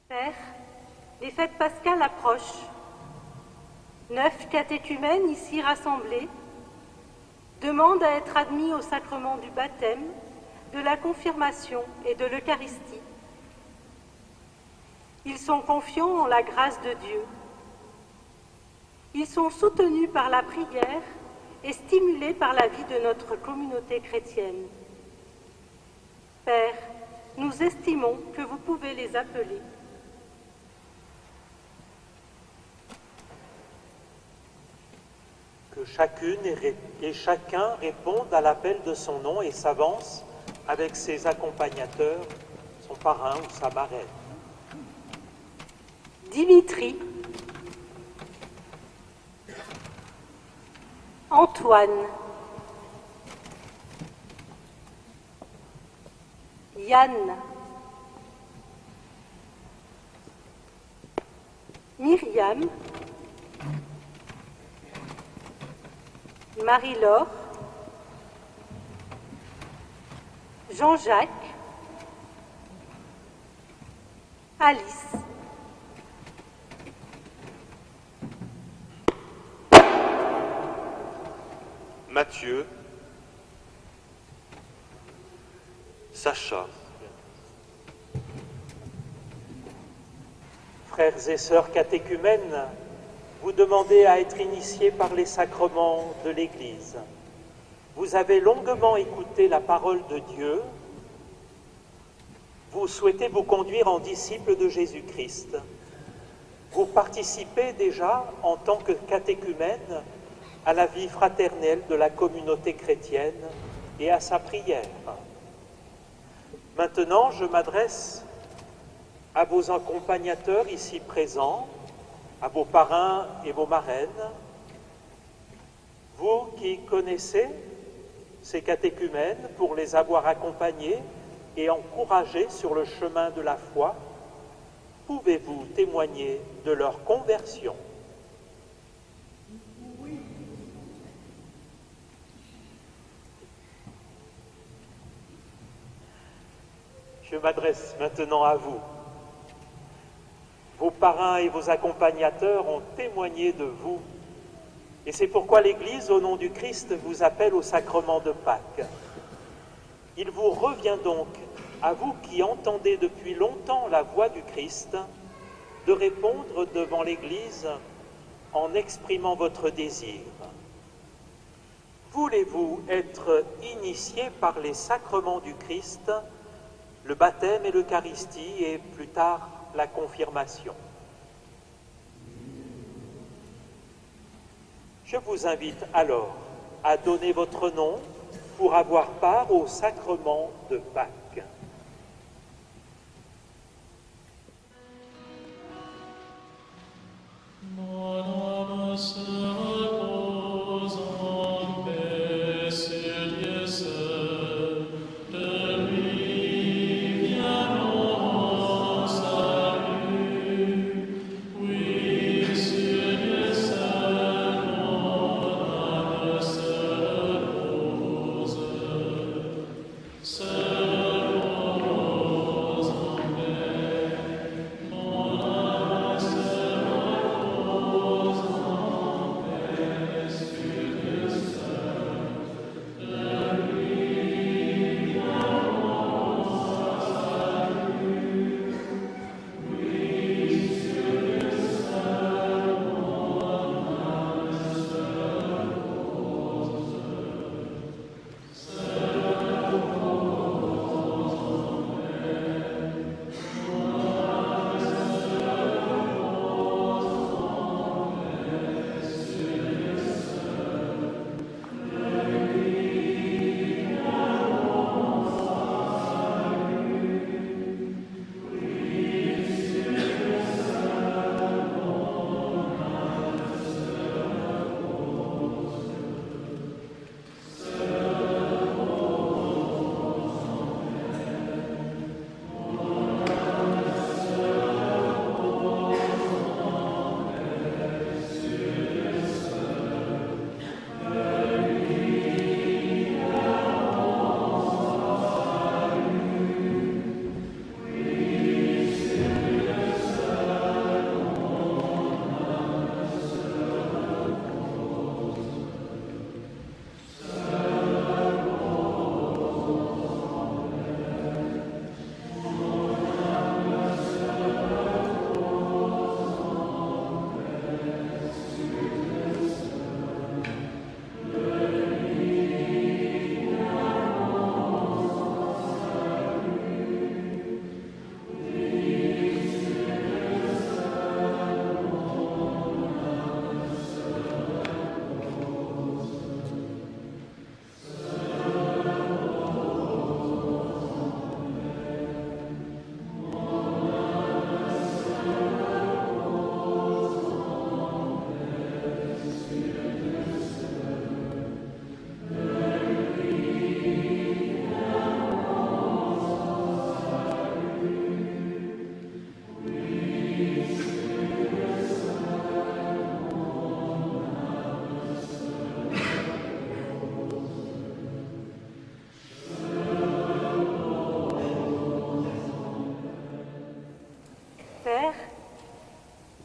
Père, les fêtes pascales approchent. 9 catéchumènes ici rassemblés demandent à être admis au sacrement du baptême, de la confirmation et de l'Eucharistie. Ils sont confiants en la grâce de Dieu. Ils sont soutenus par la prière et stimulés par la vie de notre communauté chrétienne. Père, nous estimons que vous pouvez les appeler. Que chacune et chacun réponde à l'appel de son nom et s'avance avec ses accompagnateurs, son parrain ou sa marraine. Dimitri, Antoine, Yann, Myriam, Marie-Laure, Jean-Jacques, Alice. Mathieu, Sacha. Frères et sœurs catéchumènes, vous demandez à être initiés par les sacrements de l'Église. Vous avez longuement écouté la parole de Dieu. Vous souhaitez vous conduire en disciples de Jésus-Christ. Vous participez déjà, en tant que catéchumène, à la vie fraternelle de la communauté chrétienne et à sa prière. Maintenant, je m'adresse à vos accompagnateurs ici présents, à vos parrains et vos marraines, vous qui connaissez ces catéchumènes pour les avoir accompagnés et encouragés sur le chemin de la foi, pouvez-vous témoigner de leur conversion? Je m'adresse maintenant à vous. Vos parrains et vos accompagnateurs ont témoigné de vous. Et c'est pourquoi l'Église, au nom du Christ, vous appelle au sacrement de Pâques. Il vous revient donc, à vous qui entendez depuis longtemps la voix du Christ, de répondre devant l'Église en exprimant votre désir. Voulez-vous être initié par les sacrements du Christ, le baptême et l'Eucharistie et plus tard la confirmation? Je vous invite alors à donner votre nom pour avoir part au sacrement de Pâques. Sir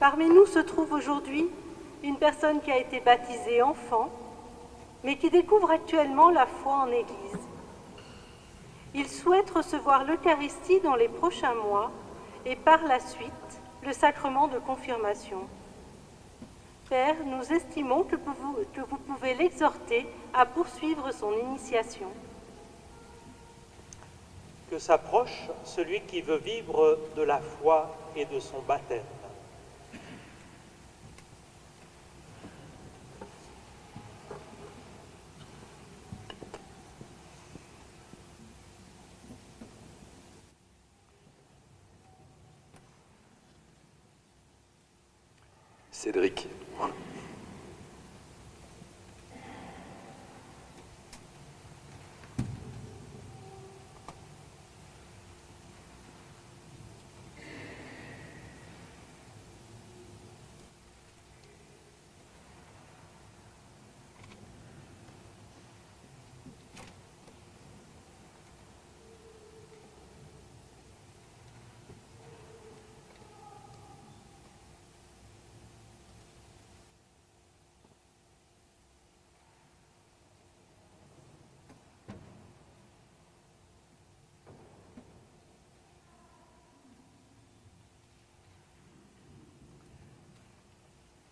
Parmi nous se trouve aujourd'hui une personne qui a été baptisée enfant, mais qui découvre actuellement la foi en Église. Il souhaite recevoir l'Eucharistie dans les prochains mois et par la suite le sacrement de confirmation. Père, nous estimons que vous pouvez l'exhorter à poursuivre son initiation. Que s'approche celui qui veut vivre de la foi et de son baptême. Cédric.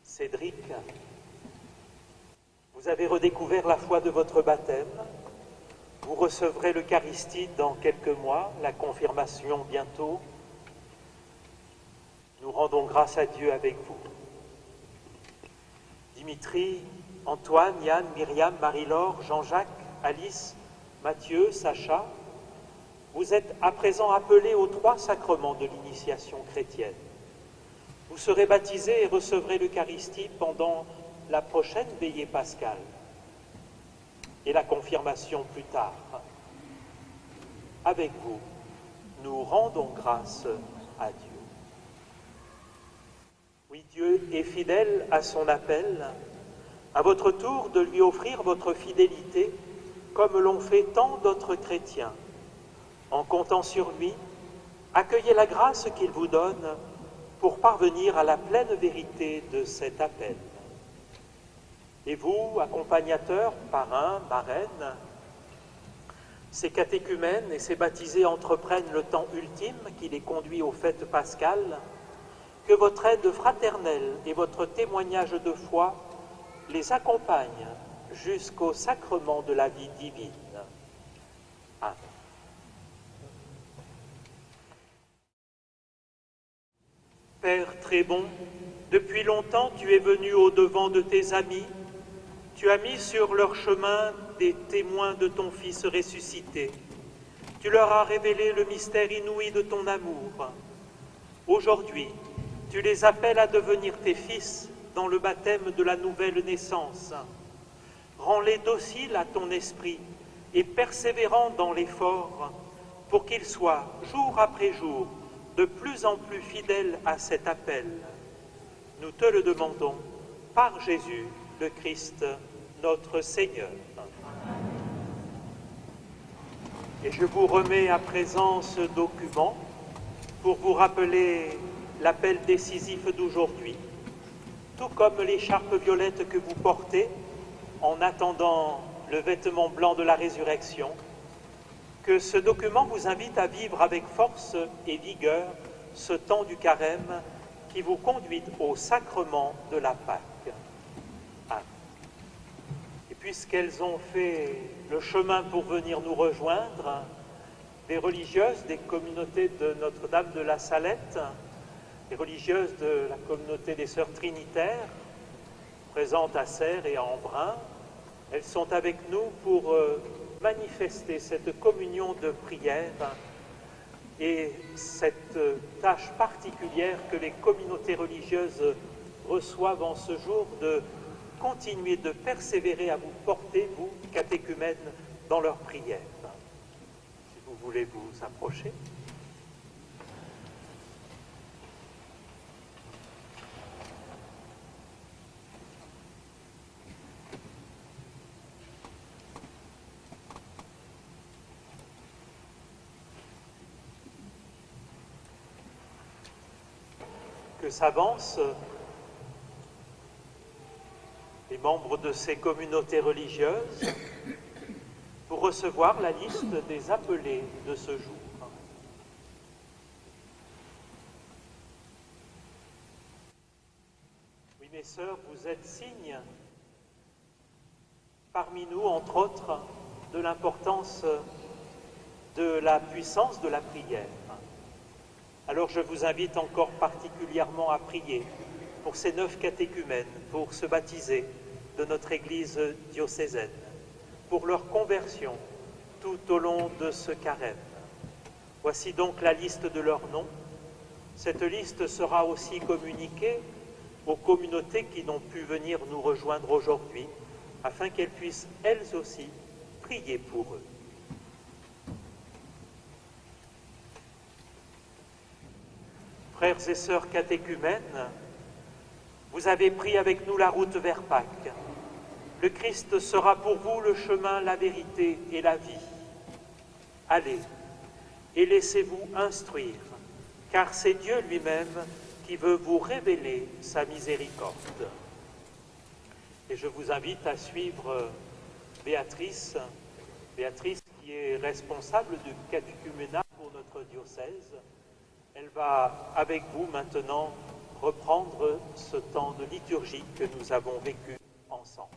Cédric, vous avez redécouvert la foi de votre baptême. Vous recevrez l'Eucharistie dans quelques mois, la confirmation bientôt. Nous rendons grâce à Dieu avec vous. Dimitri, Antoine, Yann, Myriam, Marie-Laure, Jean-Jacques, Alice, Mathieu, Sacha, vous êtes à présent appelés aux 3 sacrements de l'initiation chrétienne. Vous serez baptisés et recevrez l'Eucharistie pendant la prochaine veillée pascale et la confirmation plus tard. Avec vous, nous rendons grâce à Dieu. Oui, Dieu est fidèle à son appel. À votre tour de lui offrir votre fidélité, comme l'ont fait tant d'autres chrétiens. En comptant sur lui, accueillez la grâce qu'il vous donne pour parvenir à la pleine vérité de cet appel. Et vous, accompagnateurs, parrains, marraines, ces catéchumènes et ces baptisés entreprennent le temps ultime qui les conduit aux fêtes pascales, que votre aide fraternelle et votre témoignage de foi les accompagnent jusqu'au sacrement de la vie divine. Amen. Père très bon, depuis longtemps tu es venu au-devant de tes amis, tu as mis sur leur chemin des témoins de ton Fils ressuscité. Tu leur as révélé le mystère inouï de ton amour. Aujourd'hui, tu les appelles à devenir tes fils dans le baptême de la nouvelle naissance. Rends-les dociles à ton esprit et persévérants dans l'effort pour qu'ils soient, jour après jour, de plus en plus fidèles à cet appel. Nous te le demandons par Jésus, le Christ, notre Seigneur. Et je vous remets à présent ce document pour vous rappeler l'appel décisif d'aujourd'hui, tout comme l'écharpe violette que vous portez en attendant le vêtement blanc de la résurrection, que ce document vous invite à vivre avec force et vigueur ce temps du carême qui vous conduit au sacrement de la Pâque. Amen. Et puisqu'elles ont fait le chemin pour venir nous rejoindre, les religieuses des communautés de Notre-Dame de la Salette, les religieuses de la communauté des Sœurs Trinitaires, présentes à Serres et à Embrun, elles sont avec nous pour manifester cette communion de prière et cette tâche particulière que les communautés religieuses reçoivent en ce jour de continuer de persévérer à vous porter, vous, catéchumènes, dans leurs prières. Si vous voulez vous approcher. que s'avancent les membres de ces communautés religieuses pour recevoir la liste des appelés de ce jour. Oui, mes sœurs, vous êtes signe parmi nous, entre autres, de l'importance de la puissance de la prière. Alors je vous invite encore particulièrement à prier pour ces 9 catéchumènes, pour se baptiser de notre Église diocésaine, pour leur conversion tout au long de ce carême. Voici donc la liste de leurs noms. Cette liste sera aussi communiquée aux communautés qui n'ont pu venir nous rejoindre aujourd'hui, afin qu'elles puissent elles aussi prier pour eux. Frères et sœurs catéchumènes, vous avez pris avec nous la route vers Pâques. Le Christ sera pour vous le chemin, la vérité et la vie. Allez et laissez-vous instruire, car c'est Dieu lui-même qui veut vous révéler sa miséricorde. Et je vous invite à suivre Béatrice qui est responsable du catéchuménat pour notre diocèse. Elle va, avec vous maintenant, reprendre ce temps de liturgie que nous avons vécu ensemble.